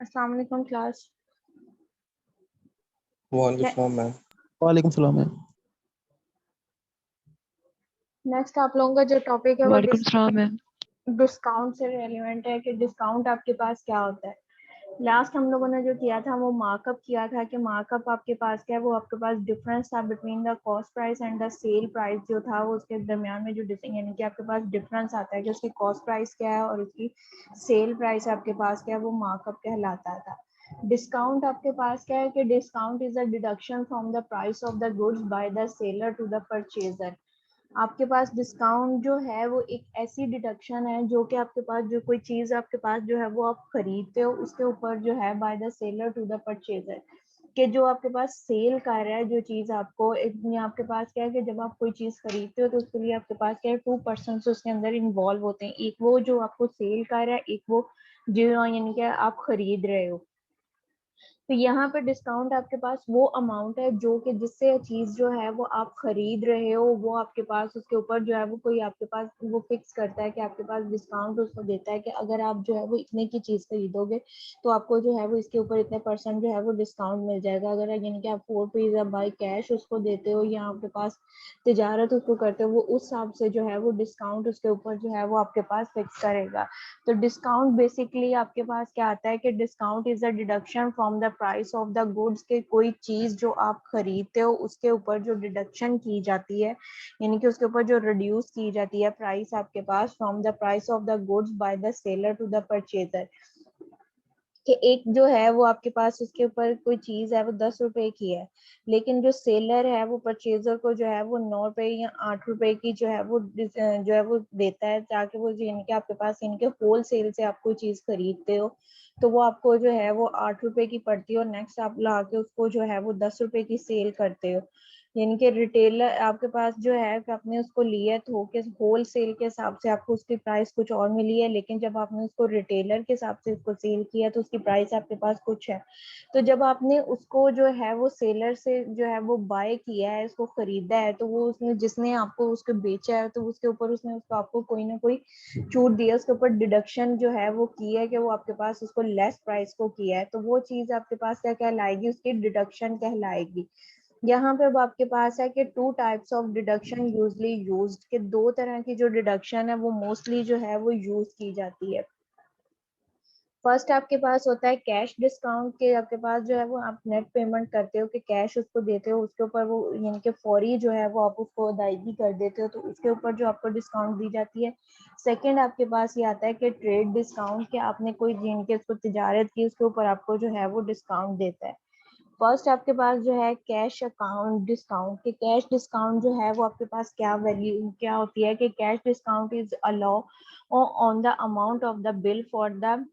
अस्सलाम वालेकुम क्लास। वालेकुम मैम। वालेकुम सलाम मैम। नेक्स्ट आप लोगों का जो टॉपिक है वो वालेकुम सलाम मैम। डिस्काउंट से रेलिवेंट है कि डिस्काउंट आपके पास क्या होता है। लास्ट हम लोगों ने जो किया था वो मार्कअप किया था कि मार्कअप आपके पास क्या है, वो आपके पास डिफरेंस था between the cost price and the sale price जो था वो उसके दरमियान में जो यानी कि आपके पास डिफरेंस आता है कि उसकी कॉस्ट प्राइस क्या है और उसकी सेल प्राइस आपके पास क्या है, वो मार्कअप कहलाता था। डिस्काउंट आपके पास क्या है कि discount is a deduction from the price of the goods by the seller to the purchaser. आपके पास डिस्काउंट जो है वो एक ऐसी डिडक्शन है जो कि आपके पास जो कोई चीज आपके पास जो है वो आप खरीदते हो उसके ऊपर जो है by the seller to the purchaser, कि जो आपके पास सेल कर रहा है जो चीज आपको आपके पास क्या है कि जब आप कोई चीज खरीदते हो तो उसके लिए आपके पास क्या है 2% उसके अंदर इन्वॉल्व होते हैं। एक वो जो आपको सेल कर रहा है, एक वो जो यानी कि आप खरीद रहे हो। तो यहाँ पे डिस्काउंट आपके पास वो अमाउंट है जो कि जिससे चीज जो है वो आप खरीद रहे हो वो आपके पास उसके ऊपर जो है वो कोई आपके पास वो फिक्स करता है कि आपके पास डिस्काउंट उसको देता है कि अगर आप जो है वो इतने की चीज खरीदोगे तो आपको जो है वो इसके ऊपर इतने % जो है वो डिस्काउंट मिल जाएगा। अगर यानी कि आप 4 बाई कैश उसको देते हो या आपके पास तिजारत उसको करते हो वो उस हिसाब से जो है वो डिस्काउंट उसके ऊपर जो है वो आपके पास फिक्स करेगा। तो डिस्काउंट बेसिकली आपके पास क्या आता है कि discount is a deduction from the price of the goods, के कोई चीज जो आप खरीदते हो उसके ऊपर जो डिडक्शन की जाती है यानी कि उसके ऊपर जो रिड्यूस की जाती है प्राइस आपके पास from the price of the goods by the seller to the purchaser. कि एक जो है वो आपके पास उसके ऊपर कोई चीज है वो 10 रुपए की है, लेकिन जो सेलर है वो परचेजर को जो है वो 9 रुपए या 8 रुपए की जो है वो देता है, ताकि वो इनके आपके पास इनके होल सेल से आप कोई चीज खरीदते हो तो वो आपको जो है वो 8 रुपए की पड़ती है और नेक्स्ट आप ला के उसको जो है वो 10 रुपए की सेल करते हो। यानी कि रिटेलर आपके पास जो है कि आपने उसको लिया तो के होल सेल के हिसाब से आपको उसकी प्राइस कुछ और मिली है, लेकिन जब आपने उसको रिटेलर के हिसाब से उसको सेल किया तो उसकी प्राइस आपके पास कुछ है। तो जब आपने उसको जो है वो सेलर से जो है वो बाय किया है, उसको खरीदा है, तो वो उसने जिसने आपको उसको बेचा है तो उसके ऊपर उसने उसको आपको कोई ना कोई छूट दिया, उसके ऊपर डिडक्शन जो है वो की है कि वो आपके पास उसको लेस प्राइस को किया है, तो वो चीज आपके पास क्या कहलाएगी, उसकी डिडक्शन कहलाएगी। यहाँ पे अब आपके पास है कि 2 types of deduction usually used, के 2 तरह की जो डिडक्शन है वो मोस्टली जो है वो यूज की जाती है। फर्स्ट आपके पास होता है कैश डिस्काउंट, के आपके पास जो है वो आप नेट पेमेंट करते हो कि कैश उसको देते हो, उसके ऊपर वो यानी कि फौरी जो है वो आप उसको अदायगी कर देते हो तो उसके ऊपर जो आपको डिस्काउंट दी जाती है। सेकंड आपके पास ये आता है कि ट्रेड डिस्काउंट, के आपने कोई यानी कि उसको तिजारत की उसके ऊपर आपको जो है वो डिस्काउंट देता है। फर्स्ट आपके पास जो है कैश अकाउंट डिस्काउंट, के कैश डिस्काउंट जो है वो आपके पास क्या वैल्यू क्या होती है कि cash discount is allow on the amount of the bill for the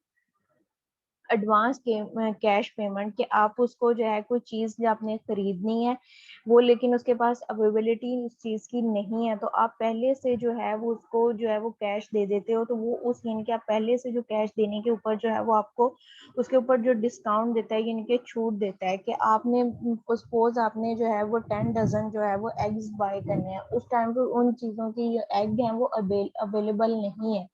advance cash payment, कि आप उसको जो है कोई चीज जो आपने खरीदनी है वो लेकिन उसके पास अवेलेबिलिटी उस चीज की नहीं है तो आप पहले से जो है वो उसको जो है वो कैश दे देते हो, तो वो उस यानी कि आप पहले से जो कैश देने के ऊपर जो है वो आपको उसके ऊपर जो डिस्काउंट देता है यानी कि छूट देता है। कि आपने सपोज आपने जो है वो 10 डजन जो है वो एग्स बाय करने हैं, उस टाइम पर उन चीजों की एग हैं वो अवेलेबल नहीं है,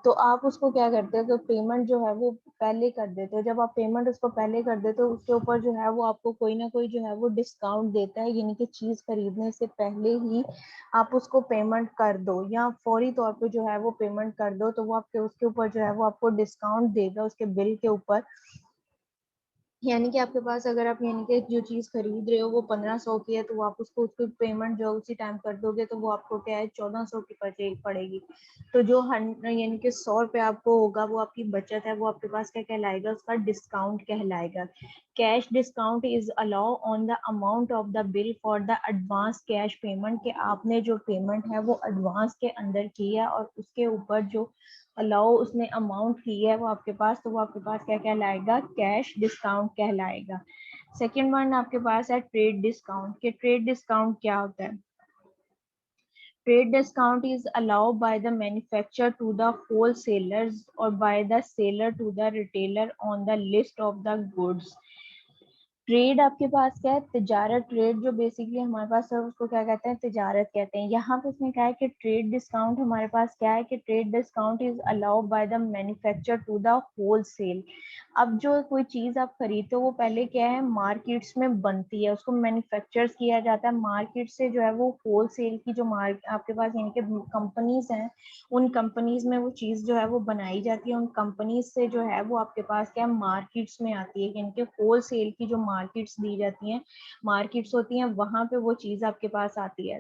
तो आप उसको क्या करते हो कि पेमेंट जो है वो पहले कर देते हो। जब आप पेमेंट उसको पहले कर देते हो उसके ऊपर जो है वो आपको कोई ना कोई जो है वो डिस्काउंट देता है, यानी कि चीज खरीदने से पहले ही आप उसको पेमेंट कर दो या फौरी तौर पे जो है वो पेमेंट कर दो तो वो आपके उसके ऊपर जो है वो आपको डिस्काउंट देगा उसके बिल के ऊपर। यानी कि आपके पास अगर आप यानी कि जो चीज खरीद रहे हो वो 1500 की है तो आप उसको उसकी पेमेंट जो उसी टाइम कर दोगे तो वो आपको क्या है 1400 की पड़ेगी। तो जो यानी कि 100 रुपये आपको होगा वो आपकी बचत है, वो आपके पास क्या कहलाएगा, उसका डिस्काउंट कहलाएगा। Cash discount is allow on the amount of the bill for the advance cash payment, के आपने जो पेमेंट है वो एडवांस के अंदर की है और उसके ऊपर जो अलाउ उसने अमाउंट की है वो आपके पास, तो वो आपके पास क्या कहलाएगा, कैश डिस्काउंट कहलाएगा। सेकेंड वन आपके पास है ट्रेड डिस्काउंट, के ट्रेड डिस्काउंट क्या होता है। Trade discount is allowed by the manufacturer to the wholesalers or by the seller to the retailer on the list of the goods trade आपके पास क्या है, तिजारत। ट्रेड जो बेसिकली हमारे पास है उसको क्या कहते हैं, तिजारत कहते हैं। यहाँ पे उसने कहा है कि ट्रेड डिस्काउंट हमारे पास क्या है, कि trade discount is allowed by the manufacture to the wholesale. अब जो कोई चीज आप खरीदते हो वो पहले क्या है, मार्केट्स में बनती है, उसको मैन्युफैक्चर किया जाता है, मार्केट से जो है वो होलसेल की जो मार्क आपके पास यानी कि कंपनीज हैं, उन कंपनीज में वो चीज जो है वो बनाई जाती है, उन कंपनीज से जो है वो आपके पास क्या मार्केट्स में आती है, यानी कि होलसेल की जो मार्केट्स दी जाती हैं, मार्केट्स होती हैं, वहां पे वो चीज आपके पास आती है।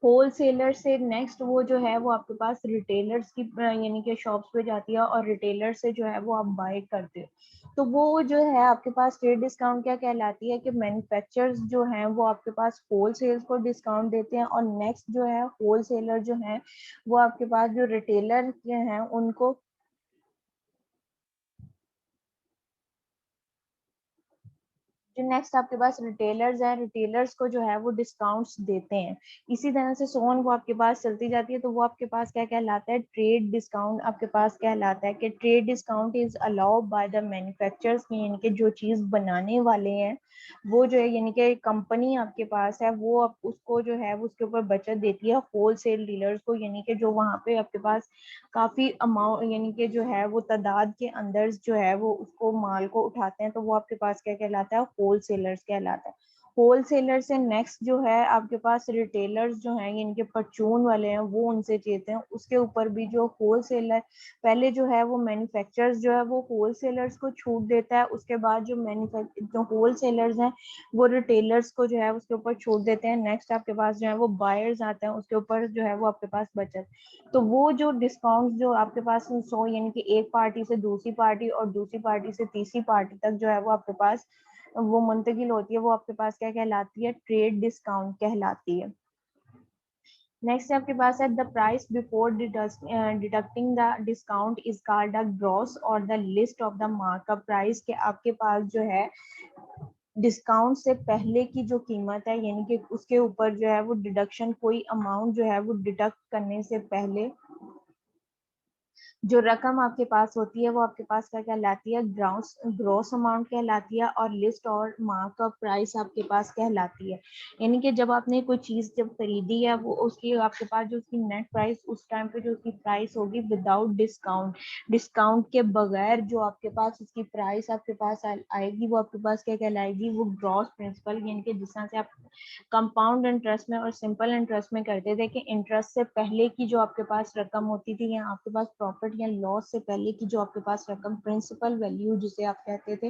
होलसेलर से नेक्स्ट वो जो है वो आपके पास रिटेलर्स की यानी कि शॉप्स पे जाती है, और रिटेलर से जो है वो आप बाय करते हो। तो वो जो है आपके पास ट्रेड डिस्काउंट क्या कहलाती है, कि मैन्युफैक्चरर्स जो हैं वो आपके पास होलसेल्स को डिस्काउंट देते हैं, और नेक्स्ट जो है होलसेलर जो है वो आपके पास जो रिटेलर के हैं उनको, जो नेक्स्ट आपके पास रिटेलर्स हैं, रिटेलर्स को जो है वो डिस्काउंट्स देते हैं। इसी तरह से सोन वो आपके पास चलती जाती है। तो वो आपके पास क्या कहलाता है, ट्रेड डिस्काउंट आपके पास कहलाता है, कि trade discount is allowed by the manufacturers, यानी कि जो चीज बनाने वाले हैं वो जो है यानी कि कंपनी आपके पास है, वो आप उसको जो है उसके ऊपर बचत देती है होलसेल डीलर्स को, यानी कि जो वहां पे आपके पास काफी अमाउंट यानी कि जो है वो तादाद के अंदर जो है वो उसको माल को उठाते हैं, तो वो आपके पास क्या कहलाता है, होलसेलर्स कहलाता है। होलसेलर से नेक्स्ट जो है आपके पास रिटेलर्स जो हैं, इनके परचून वाले हैं, वो उनसे चेते हैं। उसके ऊपर भी जो होलसेलर पहले जो है वो मैन्युफैक्चरर्स जो है वो होलसेलर्स को छूट देता है, उसके बाद जो जो होलसेलर्स हैं वो रिटेलर्स को जो है उसके ऊपर छूट देते हैं। नेक्स्ट आपके पास जो है वो बायर्स आते हैं, उसके ऊपर जो है वो आपके पास बचत। तो वो जो डिस्काउंट जो आपके पास सो यानी कि एक पार्टी से दूसरी पार्टी और दूसरी पार्टी से तीसरी पार्टी तक जो है वो आपके पास वो मुंतकिल होती है, वो आपके पास क्या कहलाती है, ट्रेड डिस्काउंट कहलाती है। नेक्स्ट आपके पास है the price before deducting the discount is called the gross और the list of the markup price, के आपके पास जो है डिस्काउंट से पहले की जो कीमत है, यानी कि उसके ऊपर जो है वो डिडक्शन कोई अमाउंट जो है वो डिडक्ट करने से पहले जो रकम आपके पास होती है वो आपके पास क्या कहलाती है, ग्रॉस ग्रॉस अमाउंट कहलाती है, और लिस्ट और मार्कअप प्राइस आपके पास कहलाती है। यानी कि जब आपने कोई चीज जब खरीदी है वो उसकी आपके पास जो उसकी नेट प्राइस उस टाइम पे जो उसकी प्राइस होगी विदाउट डिस्काउंट, डिस्काउंट के बगैर जो आपके पास उसकी प्राइस आपके पास आएगी वो आपके पास क्या कहलाएगी, वो ग्रॉस प्रिंसिपल, यानी कि जिस तरह से आप कंपाउंड इंटरेस्ट में और सिंपल इंटरेस्ट में करते थे कि इंटरेस्ट से पहले की जो आपके पास रकम होती थी, या आपके पास प्रॉफिट या लॉस से पहले की जो आपके पास रकम, प्रिंसिपल वैल्यू जिसे आप कहते थे,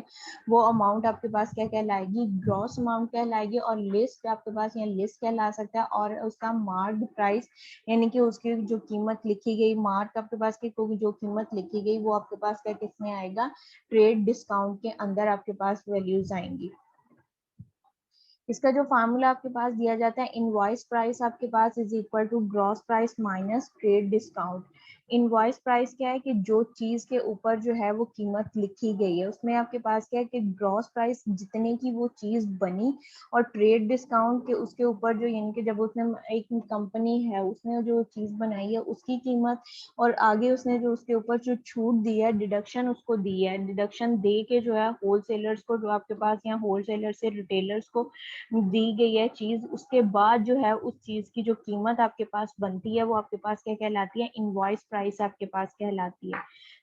वो अमाउंट आपके पास क्या कहलाएगी, ग्रॉस अमाउंट कहलाएगी। और लिस्ट आपके पास यहाँ लिस्ट कहला सकता है, और उसका मार्क प्राइस यानी कि उसकी जो कीमत लिखी गई, मार्क आपके पास की जो कीमत लिखी गई वो आपके पास क्या किसमें आएगा, ट्रेड डिस्काउंट के अंदर आपके पास वैल्यूज आएंगी। इसका जो फार्मूला आपके पास दिया जाता है, इनवॉइस प्राइस आपके पास is equal to gross price minus trade discount. Invoice price क्या है, कि जो चीज के ऊपर जो है वो कीमत लिखी गई है, उसमें आपके पास क्या है कि ग्रॉस प्राइस जितने की वो चीज बनी, और ट्रेड डिस्काउंट के उसके ऊपर जो यानी कि जब उसने एक कंपनी है उसने जो चीज बनाई है उसकी कीमत, और आगे उसने जो उसके ऊपर जो छूट दी है, डिडक्शन उसको दी है, डिडक्शन दे के जो है होलसेलर्स को, जो आपके पास यहाँ होलसेलर से रिटेलर्स को दी गई है चीज, उसके बाद जो है उस चीज की जो कीमत आपके पास बनती है वो आपके पास क्या कहलाती है, इनवॉइस प्राइस आपके पास कहलाती है।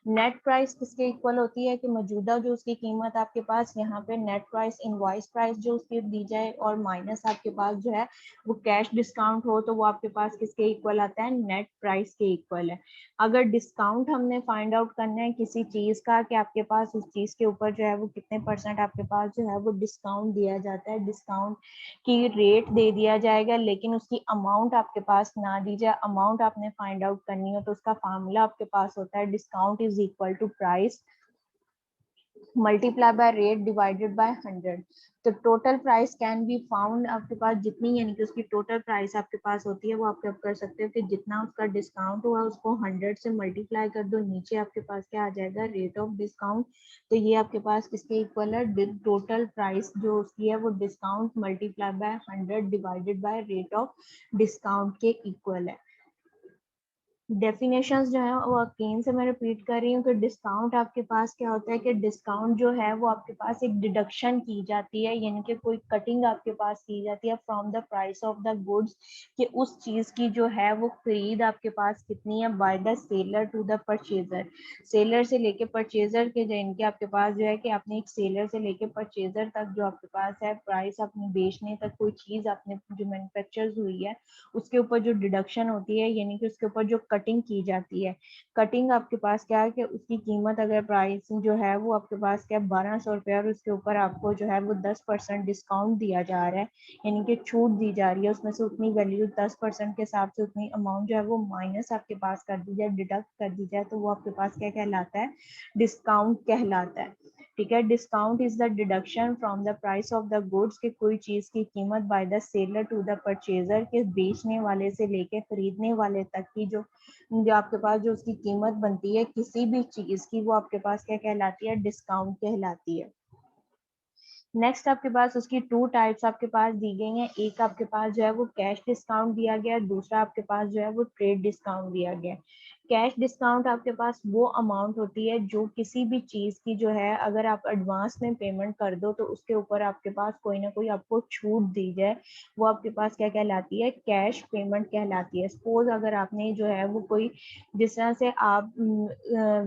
नेट प्राइस किसके इक्वल होती है, कि मौजूदा जो उसकी कीमत आपके पास यहाँ पे नेट प्राइस इनवॉइस प्राइस जो उसकी दी जाए, और माइनस आपके पास जो है वो कैश डिस्काउंट हो, तो वो आपके पास किसके इक्वल आता है, नेट प्राइस के इक्वल है। अगर डिस्काउंट हमने फाइंड आउट करना है किसी चीज का, कि आपके पास उस चीज के ऊपर जो है वो कितने परसेंट आपके पास जो है वो डिस्काउंट दिया जाता है, डिस्काउंट की रेट दे दिया जाएगा, लेकिन उसकी अमाउंट आपके पास ना दी जाए, अमाउंट आपने फाइंड आउट करनी हो, तो उसका फार्मूला आपके पास होता है discount is equal to price multiply by rate divided by 100। तो total price can be found, आपके पास जितनी यानी कि उसकी टोटल प्राइस आपके पास होती है वो आप क्या कर सकते हो, कि जितना उसका डिस्काउंट हुआ उसको 100 से मल्टीप्लाई कर दो, नीचे आपके पास क्या आ जाएगा, रेट ऑफ डिस्काउंट। तो ये आपके पास किसके इक्वल है, टोटल प्राइस जो उसकी है वो discount multiply by 100 divided by rate of discount के इक्वल है। डेफिनेशंस जो है वो अगेन से मैं रिपीट कर रही हूँ कि डिस्काउंट आपके पास क्या होता है कि डिस्काउंट जो है वो आपके पास एक डिडक्शन की जाती है, यानी कि कोई कटिंग आपके पास की जाती है from the price of the goods, कि उस चीज की जो है वो खरीद आपके पास कितनी है by the seller to the purchaser. Seller से लेके परचेजर के जिनके आपके पास जो है कि आपने एक सेलर से लेके परचेजर तक जो आपके पास है प्राइस अपनी बेचने तक कोई चीज आपने जो मैन्युफैक्चर हुई है उसके ऊपर जो डिडक्शन होती है, यानी कि उसके ऊपर जो कटिंग की जाती है। कटिंग आपके पास क्या है कि उसकी कीमत अगर प्राइस जो है वो आपके पास क्या 1200 रुपये और उसके ऊपर आपको जो है वो 10% डिस्काउंट दिया जा रहा है, यानी कि छूट दी जा रही है, उसमें से उतनी वैल्यू 10% के हिसाब से उतनी अमाउंट जो है वो माइनस आपके पास कर दी जाए, डिडक्ट कर दी जाए, तो वो आपके पास क्या कहलाता है, डिस्काउंट कहलाता है। ठीक है, discount is the deduction from the price of the goods, कि कोई चीज की कीमत by the seller to the purchaser, के बेचने वाले से लेके खरीदने वाले तक की जो जो आपके पास जो उसकी कीमत बनती है किसी भी चीज की, वो आपके पास क्या कहलाती है, डिस्काउंट कहलाती है। नेक्स्ट आपके पास उसकी टू टाइप्स आपके पास दी गई हैं, एक आपके पास जो है वो कैश डिस्काउंट दिया गया है, दूसरा आपके पास जो है वो ट्रेड डिस्काउंट दिया गया है। कैश डिस्काउंट आपके पास वो अमाउंट होती है जो किसी भी चीज की जो है अगर आप एडवांस में पेमेंट कर दो तो उसके ऊपर आपके पास कोई ना कोई आपको छूट दी जाए, वो आपके पास क्या कहलाती है, कैश पेमेंट कहलाती है। सपोज अगर आपने जो है वो कोई, जिस तरह से आप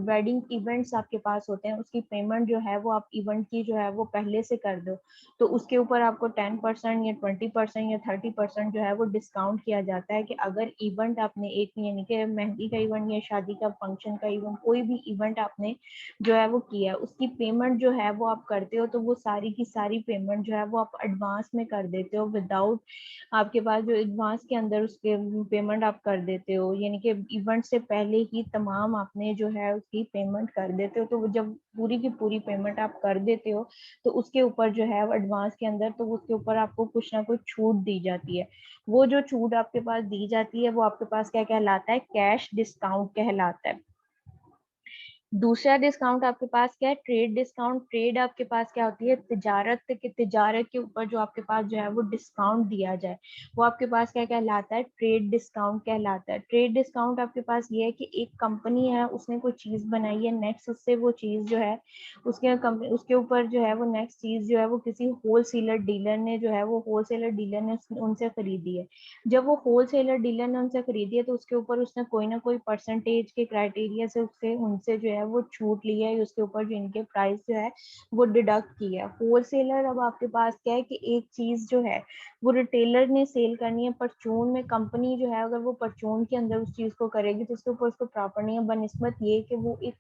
वेडिंग इवेंट्स आपके पास होते हैं उसकी पेमेंट जो है वो आप इवेंट की जो है वो पहले से कर दो, तो उसके ऊपर आपको 10% या 20% या 30% जो है वो डिस्काउंट किया जाता है, कि अगर इवेंट आपने एक, यानी कि मेहंदी का इवेंट या शादी का फंक्शन का इवेंट, कोई भी इवेंट आपने जो है वो किया, उसकी पेमेंट जो है वो आप करते हो, तो वो सारी की सारी पेमेंट जो है वो आप एडवांस में कर देते हो, विदाउट आपके पास जो एडवांस के अंदर उसके पेमेंट आप कर देते हो, यानी कि इवेंट से पहले ही तमाम आपने जो है उसकी पेमेंट कर देते हो, तो जब पूरी की पूरी पेमेंट आप कर देते हो तो उसके ऊपर जो है एडवांस के अंदर, तो उसके ऊपर आपको कुछ ना कुछ छूट दी जाती है। वो जो छूट आपके पास दी जाती है वो आपके पास क्या कहलाता है, कैश डिस्काउंट कहलाता है। दूसरा डिस्काउंट आपके पास क्या है, ट्रेड डिस्काउंट। ट्रेड आपके पास क्या होती है, तिजारत के ऊपर जो आपके पास जो है वो डिस्काउंट दिया जाए, वो आपके पास क्या कहलाता है, ट्रेड डिस्काउंट कहलाता है। ट्रेड डिस्काउंट आपके पास ये है कि एक कंपनी है उसने कोई चीज बनाई है, नेक्स्ट उससे वो चीज जो है उसके कंपनी उसके ऊपर जो है वो नेक्स्ट चीज जो है वो किसी होलसेलर डीलर ने जो है वो होलसेलर डीलर ने उनसे खरीदी है। जब वो होलसेलर डीलर ने उनसे खरीदी है तो उसके ऊपर उसने कोई ना कोई परसेंटेज के क्राइटेरिया से उससे उनसे जो है वो छूट ली है, उसके ऊपर जो इनके प्राइस जो है वो डिडक्ट किया है। होलसेलर, अब आपके पास क्या है कि एक चीज जो है वो रिटेलर ने सेल करनी है परचून में, कंपनी जो है अगर वो परचून के अंदर उस चीज को करेगी तो उसके ऊपर उसको प्रॉपर नहीं है, बनस्बत ये कि वो एक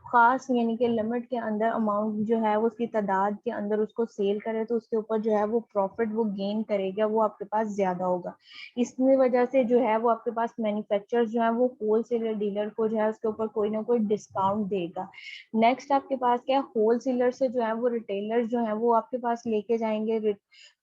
खास यानी कि लिमिट के अंदर अमाउंट जो है वो उसकी तादाद के अंदर उसको सेल करे, तो उसके ऊपर जो है वो प्रॉफिट वो गेन करेगा, वो आपके पास ज्यादा होगा। इसकी वजह से जो है वो आपके पास मैन्युफैक्चरर जो है वो होलसेलर डीलर को जो है उसके ऊपर कोई ना कोई डिस्काउंट देगा। नेक्स्ट आपके पास क्या है, होलसेलर से जो है वो रिटेलर जो है वो आपके पास लेके जाएंगे,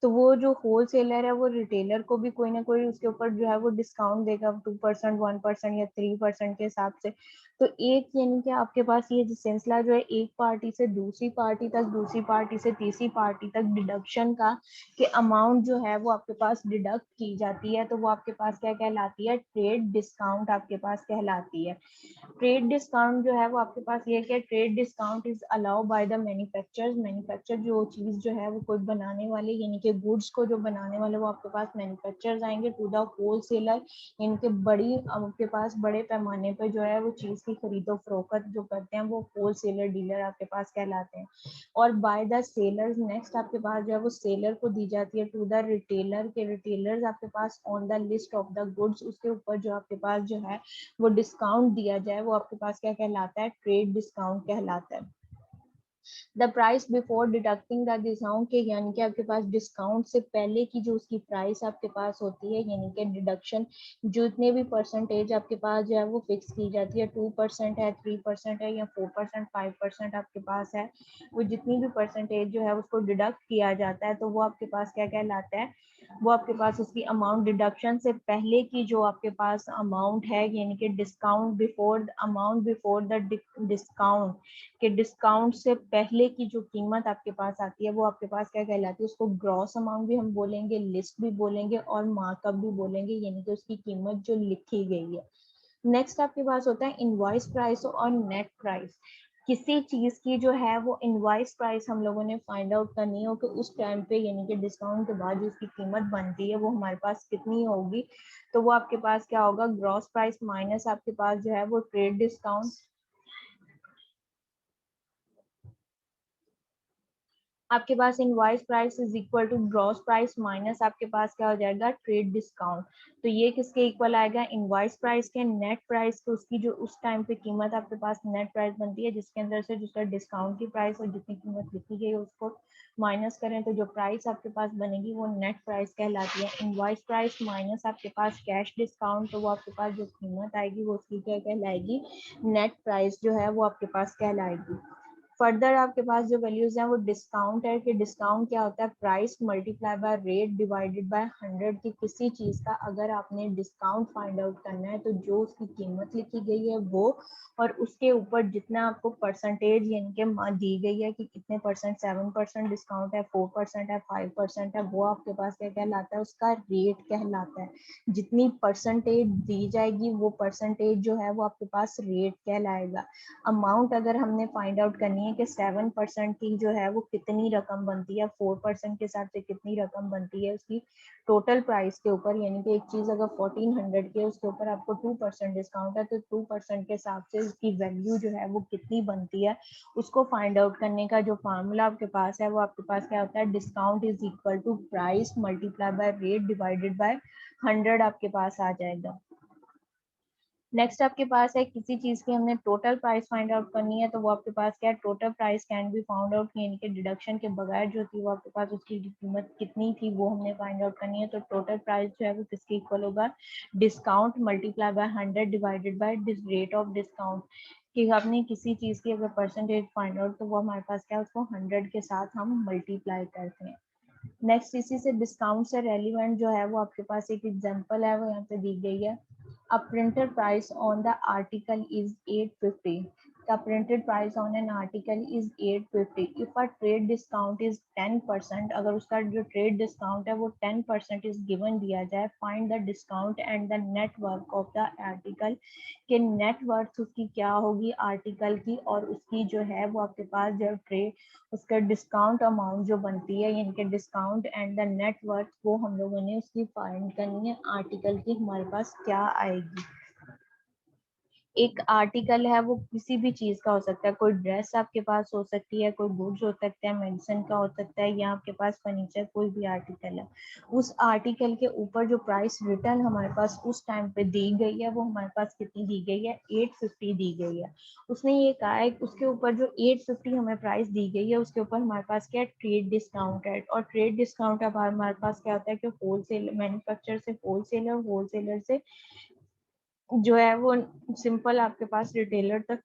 तो वो जो होलसेलर है वो रिटेलर को भी कोई ना कोई उसके ऊपर जो है वो डिस्काउंट देगा, 2%, 1% या 3% के हिसाब से। तो एक यानी कि आपके पास ये जो सिलसिला जो है एक पार्टी से दूसरी पार्टी तक, दूसरी पार्टी से तीसरी पार्टी तक डिडक्शन का, कि अमाउंट जो है वो आपके पास डिडक्ट की जाती है, तो वो आपके पास क्या कहलाती है, ट्रेड डिस्काउंट आपके पास कहलाती है। ट्रेड डिस्काउंट जो है वो आपके पास ये क्या, trade discount is allow by the manufacturers. Manufacture जो चीज जो है वो कोई बनाने वाले यानी कि गुड्स को जो बनाने वाले वो आपके पास मैन्युफैक्चरर्स आएंगे टू द होलसेलर, इनके बड़ी आपके पास बड़े पैमाने पे जो है वो चीज की खरीदो फरोख्त जो करते हैं वो होलसेलर डीलर आपके पास कहलाते हैं। और बाय द सेलर्स, नेक्स्ट आपके पास जो है वो सेलर को दी जाती है टू द रिटेलर, के रिटेलर्स आपके pass on the list of the goods, उसके ऊपर जो आपके पास जो है वो डिस्काउंट दिया जाए, वो आपके पास क्या कहलाता है, ट्रेड डिस्काउंट कहलाता है। The price before deducting the discount, के यानी कि आपके पास डिस्काउंट से पहले की जो उसकी प्राइस आपके पास होती है, यानी कि डिडक्शन जितने भी परसेंटेज आपके पास जो है वो फिक्स की जाती है, 2% है, 3% है या 4%, 5% आपके पास है, वो जितनी भी परसेंटेज जो है उसको डिडक्ट किया जाता है, तो वो आपके पास क्या कहलाता है, वो आपके पास उसकी अमाउंट डिडक्शन से पहले की जो आपके पास अमाउंट है, यानी कि discount before amount before the discount, कि डिस्काउंट से पहले की जो कीमत आपके पास आती है वो आपके पास क्या कहलाती है, उसको ग्रॉस अमाउंट भी हम बोलेंगे, लिस्ट भी बोलेंगे और मार्कअप भी बोलेंगे, यानी कि उसकी कीमत जो लिखी गई है। नेक्स्ट आपके पास होता है इनवॉइस प्राइस और नेट प्राइस। किसी चीज की जो है वो इनवॉइस प्राइस हम लोगों ने फाइंड आउट करनी हो कि उस टाइम पे यानी कि डिस्काउंट के बाद जो उसकी कीमत बनती है वो हमारे पास कितनी होगी। तो वो आपके पास क्या होगा, ग्रॉस प्राइस माइनस आपके पास जो है वो ट्रेड डिस्काउंट। आपके पास invoice price is equal to gross price minus आपके पास क्या हो जाएगा, ट्रेड डिस्काउंट। तो ये किसके इक्वल आएगा, इनवॉइस प्राइस के नेट प्राइस को, उसकी जो उस टाइम पे कीमत आपके पास नेट प्राइस बनती है जिसके अंदर से जिसका डिस्काउंट की प्राइस और जितनी कीमत लिखी गई है उसको माइनस करें तो जो प्राइस आपके पास बनेगी वो नेट प्राइस कहलाती है। इनवॉइस प्राइस माइनस आपके पास कैश डिस्काउंट, तो वो आपके पास जो कीमत आएगी वो उसकी क्या कहलाएगी, नेट प्राइस जो है वो आपके पास कहलाएगी। फर्दर आपके पास जो वैल्यूज हैं वो डिस्काउंट है कि डिस्काउंट क्या होता है, price multiply by rate divided by 100 की किसी चीज का अगर आपने डिस्काउंट फाइंड आउट करना है तो जो उसकी कीमत लिखी गई है वो और उसके ऊपर जितना आपको परसेंटेज यानी कि दी गई है कि कितने परसेंट, 7% डिस्काउंट है, 4% है, 5% है, वो आपके पास क्या कहलाता है, उसका रेट कहलाता है। जितनी परसेंटेज दी जाएगी वो परसेंटेज जो है वो आपके पास रेट कहलाएगा। अमाउंट अगर हमने फाइंड आउट करनी है कि 7% की जो है वो कितनी रकम बनती है, 4% के हिसाब से कितनी रकम बनती है उसकी टोटल प्राइस के ऊपर, यानी कि एक चीज अगर 1400 की है उसके ऊपर आपको 2% डिस्काउंट है तो 2% के हिसाब से उसकी वैल्यू जो है वो कितनी बनती है, उसको फाइंड आउट करने का जो फार्मूला आपके पास है वो आपके पास क्या होता है, discount is equal to price multiply by rate divided by 100 आपके पास आ जाएगा। नेक्स्ट आपके पास है किसी चीज की हमने टोटल प्राइस फाइंड आउट करनी है तो वो आपके पास क्या है, total price can be found out, यानी कि डिडक्शन के बगैर जो थी वो आपके पास उसकी कीमत कितनी थी वो हमने फाइंड आउट करनी है। तो टोटल प्राइस जो है वो किसके इक्वल होगा, discount multiply by 100 divided by rate of discount. कि आपने किसी चीज की अगर परसेंटेज फाइंड आउट तो वो हमारे पास क्या है, उसको 100 के साथ हम मल्टीप्लाई करते हैं। नेक्स्ट इसी से डिस्काउंट से रेलिवेंट जो है वो आपके पास एक एग्जांपल है वो यहाँ पे दी गई है। A printed price on the article is 850. The printed price on an article is 850. If a trade discount is 10%, अगर उसका जो trade discount है वो 10% is given दिया जाए, find the discount and the net worth of the article, कि net worth उसकी क्या होगी आर्टिकल की और उसकी जो है वो आपके पास जो ट्रेड उसका डिस्काउंट अमाउंट जो बनती है, यानी कि discount and the net worth वो हम लोगों ने उसकी फाइंड करनी है आर्टिकल की हमारे पास क्या आएगी। एक आर्टिकल है वो किसी भी चीज का हो सकता है, कोई ड्रेस आपके पास हो सकती है, कोई गुड्स हो सकता है, मेडिसिन का हो सकता है, या आपके पास फर्नीचर, कोई भी आर्टिकल है। उस आर्टिकल के ऊपर जो प्राइस रिटर्न हमारे पास उस टाइम पे दी गई है वो हमारे पास कितनी दी गई है, 850 दी गई है। उसने ये कहा है उसके ऊपर जो 850 हमें प्राइस दी गई है उसके ऊपर हमारे पास क्या है, ट्रेड डिस्काउंट है। और ट्रेड डिस्काउंट अब हमारे पास क्या होता है कि होलसेल मैन्युफैक्चरर से होलसेलर, होलसेलर से जो है वो सिंपल आपके पास रिटेलर तक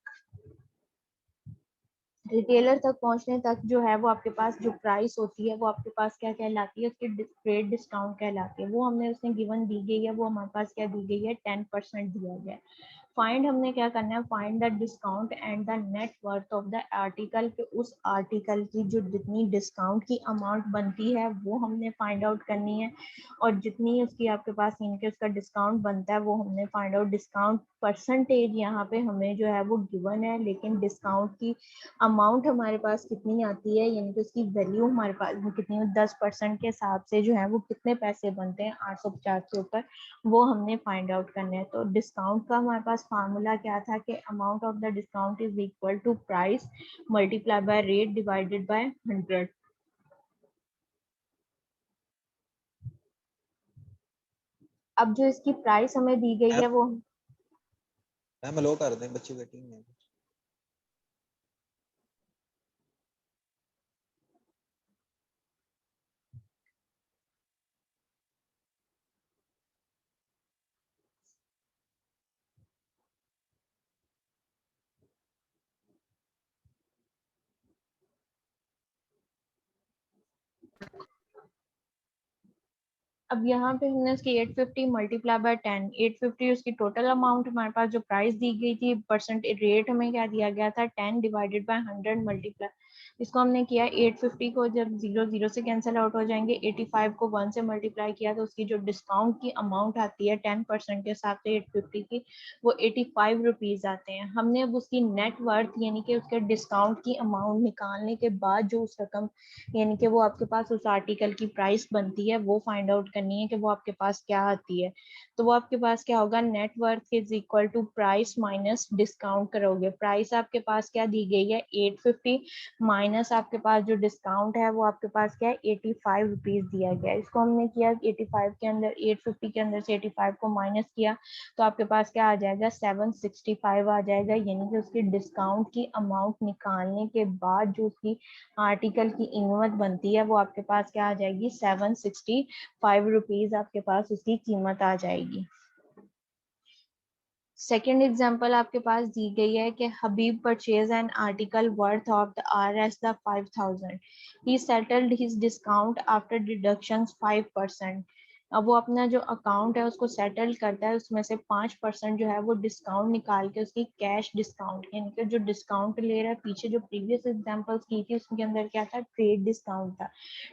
पहुंचने तक जो है वो आपके पास जो प्राइस होती है वो आपके पास क्या कहलाती है, उसकी ट्रेड डिस्काउंट कहलाती है। वो हमने उसने गिवन दी गई है, वो हमारे पास क्या दी गई है, 10% दिया गया है। फाइंड हमने क्या करना है, find the discount and the net worth of the article, के उस आर्टिकल की जो जितनी डिस्काउंट की अमाउंट बनती है वो हमने फाइंड आउट करनी है और जितनी उसकी आपके पास इनके उसका डिस्काउंट बनता है वो हमने फाइंड आउट। डिस्काउंट परसेंटेज यहाँ पे हमें जो है वो गिवन है, लेकिन डिस्काउंट की अमाउंट हमारे पास कितनी आती है, यानी कि उसकी वैल्यू हमारे पास कितनी, 10% के हिसाब से जो है वो कितने पैसे बनते हैं 850 के ऊपर, वो हमने फाइंड आउट करना है। तो डिस्काउंट का हमारे पास फार्मूला क्या था कि amount of the discount is equal to price multiply by rate divided by 100। अब जो इसकी प्राइस हमें दी गई है वो मैम अलो कर दें, बच्ची वेटिंग में। अब यहाँ पे हमने उसकी 850 मल्टीप्लाई बाय 10, 850 उसकी टोटल अमाउंट हमारे पास जो प्राइस दी गई थी, परसेंट रेट हमें क्या दिया गया था, 10 डिवाइडेड बाय 100 मल्टीप्लाई इसको हमने किया 850 को जब 0 से कैंसिल आउट हो जाएंगे, 85 को 1 से मल्टीप्लाई किया तो उसकी जो डिस्काउंट की अमाउंट आती है 10% के हिसाब से 850 की, वो 85 रुपीज़ आते हैं। हमने अब उसकी नेट वर्थ यानी कि उसके डिस्काउंट की अमाउंट निकालने के बाद जो उस रकम यानी कि वो आपके पास उस आर्टिकल की प्राइस बनती है वो फाइंड आउट करनी है कि वो आपके पास क्या आती है। तो वो आपके पास क्या होगा, net worth is equal to price minus discount करोगे। प्राइस आपके पास क्या दी गई है 850 माइनस आपके पास जो डिस्काउंट है वो आपके पास क्या है 85 रुपीज दिया गया है। इसको हमने किया 85 के अंदर 850 के अंदर से 85 को माइनस किया तो आपके पास क्या आ जाएगा 765 आ जाएगा, यानी कि उसकी डिस्काउंट की अमाउंट निकालने के बाद जो उसकी आर्टिकल की कीमत बनती है वो आपके पास क्या आ जाएगी 765 रुपीज आपके पास उसकी कीमत आ जाएगी। सेकेंड एग्जाम्पल आपके पास दी गई है कि Habib purchase an article worth of the RS 5000, he settled his discount after deductions 5%। अब वो अपना जो अकाउंट है उसको सेटल करता है, उसमें से 5% जो है वो डिस्काउंट निकाल के उसकी कैश डिस्काउंट यानी कि जो डिस्काउंट ले रहा है, पीछे जो प्रीवियस एग्जाम्पल्स की थी उसके अंदर क्या था ट्रेड डिस्काउंट था।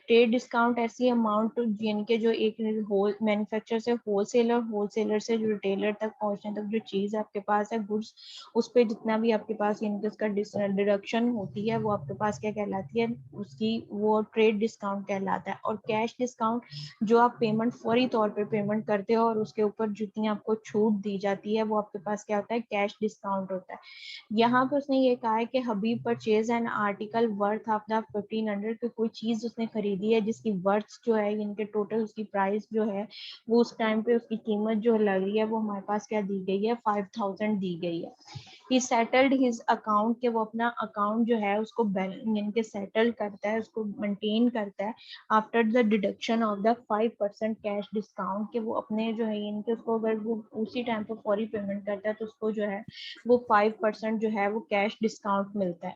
ट्रेड डिस्काउंट ऐसी अमाउंट यानी कि जो एक होल मैन्युफैक्चरर से होलसेलर, होलसेलर से जो रिटेलर तक पहुंचने तक जो चीज आपके पास है गुड्स, उस पर जितना भी आपके पास यानी कि उसका डिडक्शन होती है वो आपके पास क्या कहलाती है, उसकी वो ट्रेड डिस्काउंट कहलाता है। और कैश डिस्काउंट जो आप पेमेंट फौरी तौर पर पेमेंट करते हो और उसके ऊपर जितनी आपको छूट दी जाती है वो आपके पास क्या होता है कैश डिस्काउंट होता है। यहाँ पे उसने ये कहा है कि Habib purchase an article worth of the 1500, की कोई चीज उसने खरीदी है जिसकी वर्थ जो है इनके टोटल उसकी प्राइस जो है वो उस टाइम पे उसकी कीमत जो लग रही है वो हमारे पास क्या दी गई है 5000 दी गई है। ही सेटल्ड हिज अकाउंट, के वो अपना अकाउंट जो है उसको यानी कि सेटल करता है, उसको मेंटेन करता है after the deduction of the 5% cash discount, के वो अपने जो है इनके उसको अगर वो उसी टाइम पर फौरी पेमेंट करता है तो उसको जो है वो 5% जो है वो कैश डिस्काउंट मिलता है।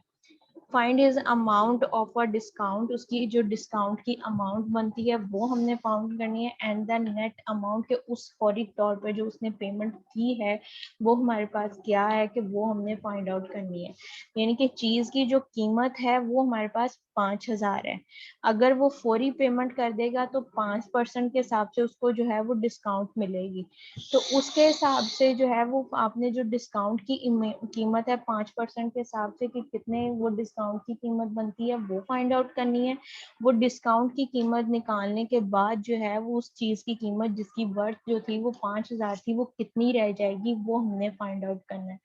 Find is amount of a discount, उसकी जो डिस्काउंट की अमाउंट बनती है वो हमने फाउंड करनी है। एंड द नेट अमाउंट के उस फौरी तौर पे जो उसने पेमेंट की है वो हमारे पास क्या है कि वो हमने फाइंड आउट करनी है। यानी कि चीज की जो कीमत है वो हमारे पास 5000 है। अगर वो फौरी पेमेंट कर देगा तो 5% के हिसाब से उसको जो है वो डिस्काउंट मिलेगी। तो उसके हिसाब से जो है वो आपने जो डिस्काउंट की कीमत है 5% के हिसाब से कि कितने वो डिस्काउंट की कीमत बनती है वो फाइंड आउट करनी है। वो डिस्काउंट की कीमत निकालने के बाद जो है वो उस चीज की कीमत जिसकी वर्थ जो थी वो 5000 थी वो कितनी रह जाएगी वो हमने फाइंड आउट करना है।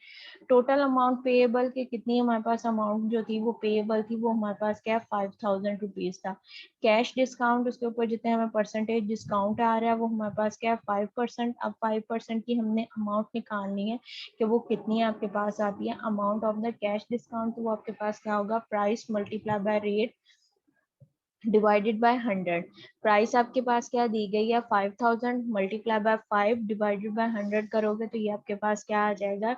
टोटल अमाउंट पेएबल के कितनी हमारे पास अमाउंट जो थी वो पेएबल थी वो हमारे पास क्या 5000 रुपीज था। कैश डिस्काउंट उसके ऊपर जितने हमें परसेंटेज डिस्काउंट आ रहा है वो हमारे पास क्या है 5%। अब 5% की हमने अमाउंट निकालनी है कि वो कितनी आपके पास आती है। Amount of the cash discount तो वो आपके पास क्या होगा price multiply by rate divided by 100। Price आपके पास क्या दी गई है 5000 मल्टीप्लाई बाय 5 डिवाइडेड बाय 100 करोगे तो ये आपके पास क्या आ जाएगा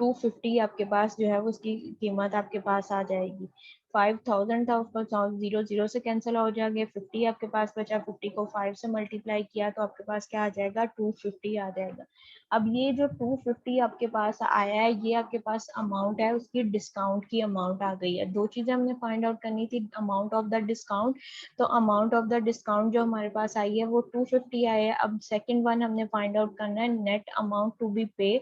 250 आपके पास जो है उसकी कीमत आपके पास आ जाएगी। 5000 था उसको 0 से कैंसिल हो जाएगा, 50 आपके पास बचा, 50 को 5 से मल्टीप्लाई किया तो आपके पास क्या आ जाएगा 250 आ जाएगा। अब ये जो 250 आपके पास आया है ये आपके पास अमाउंट है उसकी डिस्काउंट की अमाउंट आ गई है। दो चीजें हमने फाइंड आउट करनी थी, अमाउंट ऑफ द डिस्काउंट, तो अमाउंट ऑफ द डिस्काउंट जो हमारे पास आई है वो 250 आई है। अब सेकंड वन हमने फाइंड आउट करना है नेट अमाउंट टू बी पे,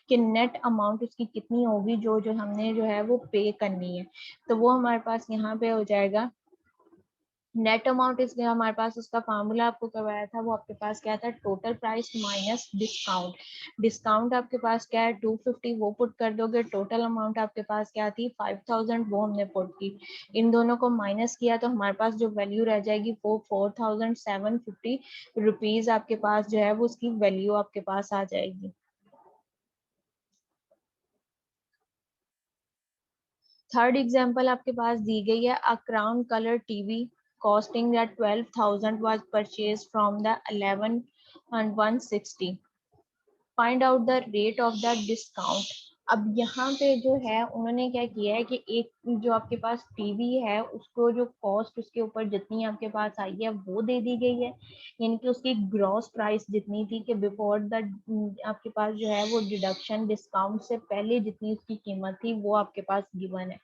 कि नेट अमाउंट उसकी कितनी होगी जो जो हमने जो है वो पे करनी है। तो वो हमारे पास यहाँ पे हो जाएगा नेट अमाउंट, इसलिए हमारे पास उसका फार्मूला आपको करवाया था वो आपके पास क्या था total price minus discount. Discount आपके पास क्या है 250 वो पुट कर दोगे, टोटल अमाउंट आपके पास क्या थी 5000 वो हमने पुट की। इन दोनों को माइनस किया तो हमारे पास जो वैल्यू रह जाएगी वो 4750 रुपीज आपके पास जो है वो उसकी वैल्यू आपके पास आ जाएगी। थर्ड एग्जाम्पल आपके पास दी गई है a crown colour TV costing that 12,000 was purchased from the 11 and 160, find out the rate of the discount. अब यहाँ पे जो है उन्होंने क्या किया है कि एक जो आपके पास टीवी है उसको जो कॉस्ट उसके ऊपर जितनी आपके पास आई है वो दे दी गई है, यानी कि उसकी ग्रॉस प्राइस जितनी थी कि बिफोर द आपके पास जो है वो डिडक्शन डिस्काउंट से पहले जितनी उसकी कीमत थी वो आपके पास गिवन है।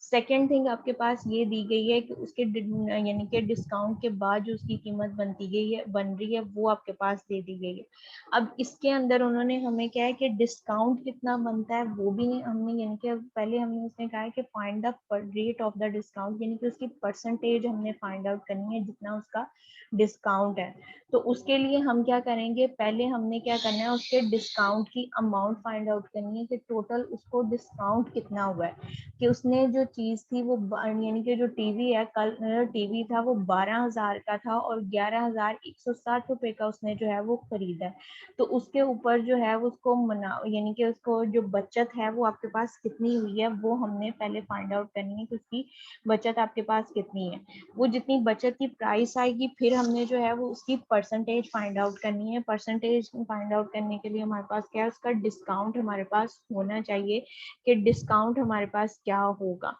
सेकेंड थिंग आपके पास ये दी गई है कि उसके यानी कि डिस्काउंट के बाद जो उसकी कीमत बन रही है वो आपके पास दे दी गई है। अब इसके अंदर उन्होंने हमें क्या है कि डिस्काउंट कितना बनता है वो भी नहीं हमने, यानी कि पहले हमने उसने कहा है कि find the rate of the discount, यानी कि उसकी परसेंटेज हमने फाइंड आउट करनी है जितना उसका डिस्काउंट है। तो उसके लिए हम क्या करेंगे, पहले हमने क्या करना है, उसके डिस्काउंट की अमाउंट फाइंड आउट करनी है कि टोटल उसको डिस्काउंट कितना हुआ है, कि उसने जो चीज थी वो यानी कि जो टीवी है, कल टीवी था वो 12,000 का था और 11,160 रुपए का उसने जो है वो खरीदा है। तो उसके ऊपर जो है उसको यानी कि उसको जो बचत है वो आपके पास कितनी हुई है वो हमने पहले फाइंड आउट करनी है कि उसकी बचत आपके पास कितनी है। वो जितनी बचत की प्राइस आएगी फिर हमने जो है वो उसकी परसेंटेज फाइंड आउट करनी है। परसेंटेज फाइंड आउट करने के लिए हमारे पास क्या है, उसका डिस्काउंट हमारे पास होना चाहिए कि डिस्काउंट हमारे पास क्या होगा।